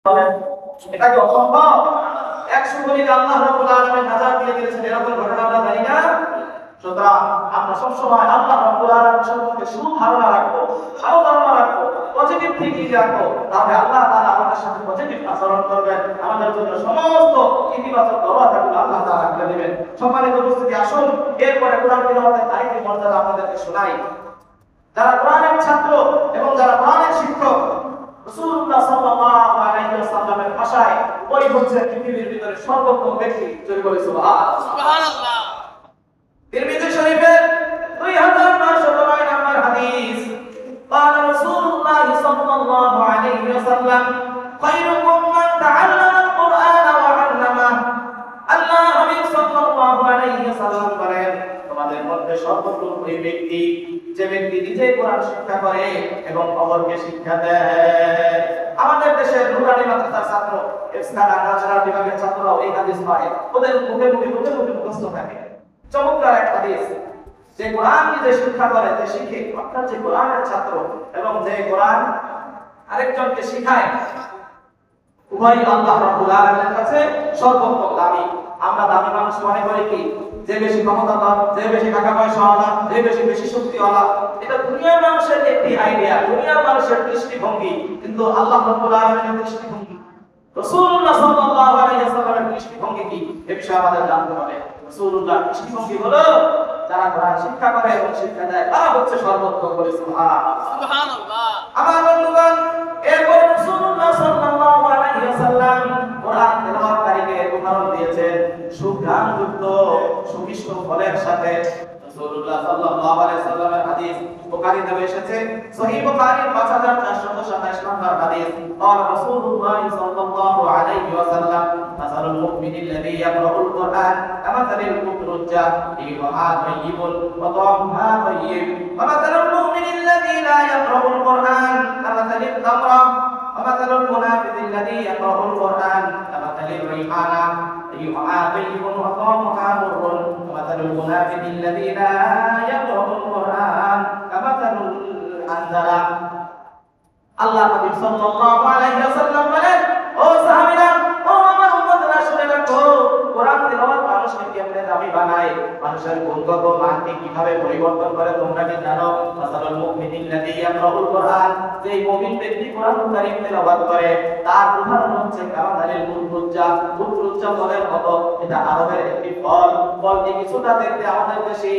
এটা কি অসম্ভব? 100 গণিতে আল্লাহ রাব্বুল আলামিন নাজাত দিয়ে দিয়েছেন, এরকম ঘটনা আমরা জানি না। সুতরাং আমরা সব সময় আল্লাহ রাব্বুল আলামিন সম্পর্কে সুধারণা রাখবো, ভালো ধারণা রাখবো, পজিটিভ থিংকিং রাখবো, তাহলে আল্লাহ তাআলা আমাদের সাথে পজিটিভ আচরণ করবেন, আমাদের জন্য সমস্ত ইতিবাচক দরওয়াজাগুলো আল্লাহ তাআলা খুলে দিবেন। সম্মানিত উপস্থিতি, আসুন এরপরে কোরআন তিলাওয়াতের আরেকটি মর্যাদা আপনাদেরকে শোনাই। যারা কোরআনের ছাত্র এবং যারা কোরআনের শিক্ষক, রাসূলুল্লাহ সাল্লাল্লাহু আলাইহি ওয়াসাল্লামের ভাষায় ওই হচ্ছে পৃথিবীর ভিতরে সর্বোত্তম ব্যক্তি। জোরে বলে সুবহানাল্লাহ। তিরমিজি শরীফের 2909 নম্বর হাদিস, قال رسول الله صلى الله عليه وسلم خيركم من تعلم القرآن وعلمه। আল্লাহ হাবিব সাল্লাল্লাহু আলাইহি ওয়াসাল্লাম বলেন, তোমাদের মধ্যে সর্বোত্তম ওই ব্যক্তি যে ব্যক্তি নিজে কোরআন শিক্ষা করে এবং অপরকে শিক্ষা দেয়। আমাদের দেশের নুরানি মাদ্রাসার ছাত্র, ইসলাম আনাজার বিভাগের ছাত্ররাও এই হাদিস পায়, ওদের মুখে মুখস্থ থাকে। চমৎকার এক হাদিস, যে কোরআন নিজে শিক্ষা করে, যে শিখে, অর্থাৎ যে কোরআনের ছাত্র এবং যে কোরআন আরেকজনকে শিখায়, উভয় আল্লাহ রাব্বুল আলামিনের কাছে সর্বোত্তম দামি। আমরা দামি মানুষ মনে করি কি, যে বেশি ক্ষমতাধর, যে বেশি টাকা পয়সাওয়ালা, যে বেশি শক্তিওয়ালা, এটা দুনিয়ার মানুষের একটি আইডিয়া, দুনিয়ার মানুষের দৃষ্টিভঙ্গি। কিন্তু আল্লাহ রাব্বুল আলামিনের দৃষ্টিভঙ্গি, রাসূলুল্লাহ সাল্লাল্লাহু আলাইহি ওয়াসাল্লামের দৃষ্টিভঙ্গি কি, এ বিষয়ে আমাদের জানতে হবে। রাসূলুল্লাহর দৃষ্টিভঙ্গি হলো, যারা কোরআন শিক্ষা করে এবং শিক্ষা দেয় তারা হচ্ছে সর্বোত্তম। বলে সুবহানাল্লাহ। আমার বন্ধুগণ, এরপর রাসূলুল্লাহ সাল্লাল্লাহু আলাইহি ওয়াসাল্লাম কোরআন তেলাওয়াতকারীকে উদাহরণ দিয়েছেন সুঘ্রাণযুক্ত সুমিষ্ট ফলের সাথে। রাসূলুল্লাহ সাল্লাল্লাহু আলাইহি ওয়াসাল্লামের হাদিস বুখারীতে এসেছে, সহিহ বুখারীর 5427 নম্বর হাদিস, قال رسول الله صلى الله عليه وسلم مثل المؤمن الذي يقرأ القرآن كمثل الأترجة ريحها طيب وطعمها طيب ومثل المؤمن الذي لا يقرأ القرآن كمثل التمرة ومثل المنافق الذي يقرأ القرآن كمثل الريحانة ريحها طيب وطعمها مر ومثل المنافق الذي لا يقرأ القرآن كمثل العنزلة। আল্লাহ নবী সাল্লাল্লাহু আলাইহি ওয়াসাল্লাম বলেন, ও সাহাবীরা, ও আমার উম্মতরা, শুনে রাখো, কোরআন তেলাওয়াত মানুষকে কেমনে দামি বানায়, মানুষের গুণগত মানকে কিভাবে পরিবর্তন করে তোমরা কি জানো? মাসালুল মুমিনিল্লাযী ইয়াকরাউল কোরআন, যে মুমিন ব্যক্তি কোরআন কারীম তেলাওয়াত করে তার উদাহরণ হচ্ছে কামাথালিল উতরুজ্জা, উতরুজ্জা ফলের মতো। এটা আরবের একটি ফল, ফলটি কিছুটা দেখতে আমাদের দেশে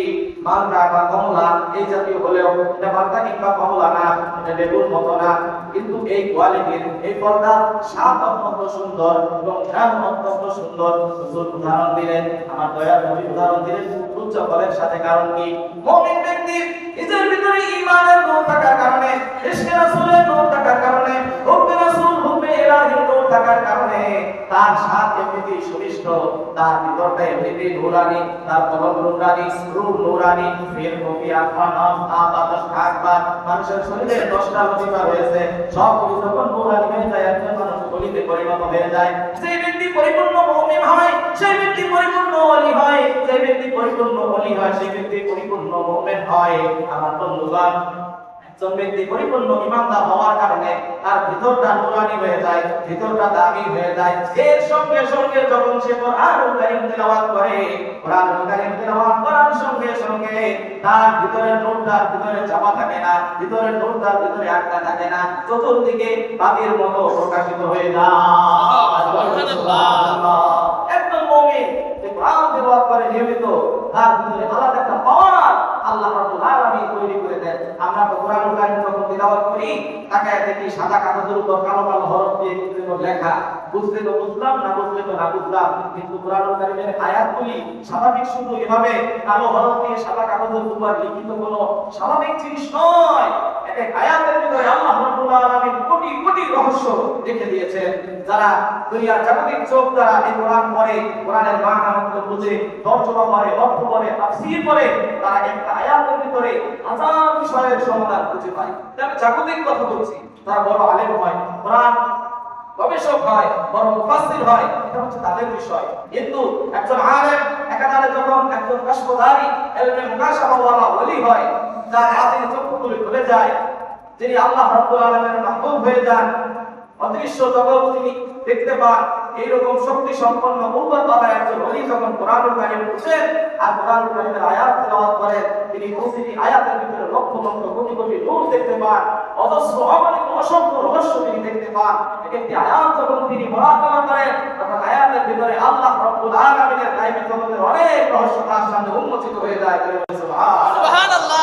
মালটা বা কমলা এই জাতীয় হলেও এটা মালটা কিংবা কমলা না, এটা লেবুর মতো না, কিন্তু এই কোয়ালিটির এই ফলটা স্বাদ অত্যন্ত সুন্দর এবং ঘ্রাণ অত্যন্ত সুন্দর। উদাহরণ দিলেন, আমার দয়ার নবী উদাহরণ দিলেন উচ্চ ফলের সাথে। কারণ কি? মুমিন ব্যক্তি নিজের ভিতরে ঈমানের নূর থাকার কারণে, ইশকে রাসূলের নূর থাকার কারণে, হুব্বে রাসূল, হুব্বে ইলাহির নূর থাকার কারণে তার স্বাদ এমনিতেই সুমিষ্ট, তার ভিতরটা এমনিতেই নূরানি, তার কলব নূরানি, রূহ নূরানি। ফিল মুফিয়া খানাম আবাদাস থাকবা, মানুষের শরীরে 10টা লতিফা রয়েছে, সব যখন নূরানি হয়ে যায়, একজন মানুষ বলিতে পরিণত হয়ে যায়। সেই ব্যক্তি পরিপূর্ণ মুমিন হয়, সেই ব্যক্তি পরিপূর্ণ ওলি হয়, সেই ব্যক্তি পরিপূর্ণ ওলি হয়, সেই ব্যক্তি পরিপূর্ণ মুমিন হয়। আমার বন্ধুগণ, একজন ব্যক্তি পরিপূর্ণ ঈমানদার হওয়ার কারণে তার ভিতরটা নূরানি হয়ে যায়, ভিতরটা দামি হয়ে যায়। এর সঙ্গে সঙ্গে যখন সে কোরআনুল কারীম তেলাওয়াত করে, কোরআনুল কারীম তেলাওয়াত করার সঙ্গে সঙ্গে তার ভিতরের নূরটার ভিতরে চাপা থাকে না, ভিতরের নূরটার ভিতরে আটকা থাকে না, চতুর্দিকে বাতির মতো প্রকাশিত হয়ে যায়। সুবহানাল্লাহ। একজন মুমিন যে কোরআন তেলাওয়াত করে নিয়মিত, তার ভিতরে আলাদা একটা পাওয়ার আল্লাহ রাব্বুল আলামিন তৈরি করে দেন। আমরা তো কোরআনুল কারীম যখন তেলাওয়াত করি, তাকায় দেখি সাদা কাগজের উপর কালো কালো হরফ দিয়ে কিছু লেখা, বুঝলে তো বুঝলাম, না বুঝলে তো না বুঝলাম। কিন্তু কোরআনুল কারীমের আয়াতগুলি স্বাভাবিক শুধু এভাবে কালো হরফ দিয়ে সাদা কাগজের উপর লিখিত কোনো স্বাভাবিক জিনিস নয়। এক আয়াতের ভিতরে আল্লাহ রাব্বুল আলামিন কোটি কোটি রহস্য রেখে দিয়েছেন। যারা দুনিয়ার জাগতিক চোখ দ্বারা এই কোরআন পড়ে, কোরআনের মানা মতলব বুঝে, তর্জমা করে, অর্থ করে, তাফসীর করে, তারা একটা আয়াতের ভিতরে হাজার বিষয়ের সমাধান খুঁজে পায়। আমি জাগতিক কথা বলছি, তারা বড় আলেম হয়, কোরআন গবেষক হয়, বড় মুফাসসির হয়, এটা হচ্ছে তাদের বিষয়। কিন্তু একজন আলেম একাধারে যখন একজন কাশফদারি ইলমে মুকাশাফাওয়ালা ওলি হয়, যার হাতের চক্ষুগুলি খুলে যায়, যিনি আল্লাহ রাব্বুল আলামিনের মাহবুব হয়ে যান, অদৃশ্য জগৎ তিনি দেখতে পান। এইরকম শক্তি সম্পন্ন উন্নত একজন ওলি যখন কোরআনুল কারীম পড়ছেন আর কোরআনুল কারীমের আয়াত তেলাওয়াত করেন, তিনি প্রতিটি আয়াতের ভিতরে লক্ষ লক্ষ কোটি কোটি নূর দেখতে পান, অজস্র অগণিত অসংখ্য রহস্য তিনি দেখতে পান। একটি আয়াত যখন তিনি মুরাকাবা করেন তখন আয়াতের ভিতরে আল্লাহ রাব্বুল আলামিনের গায়বী জগতের অনেক রহস্য তার সামনে উন্মোচিত হয়ে যায়। সুবহানাল্লাহ।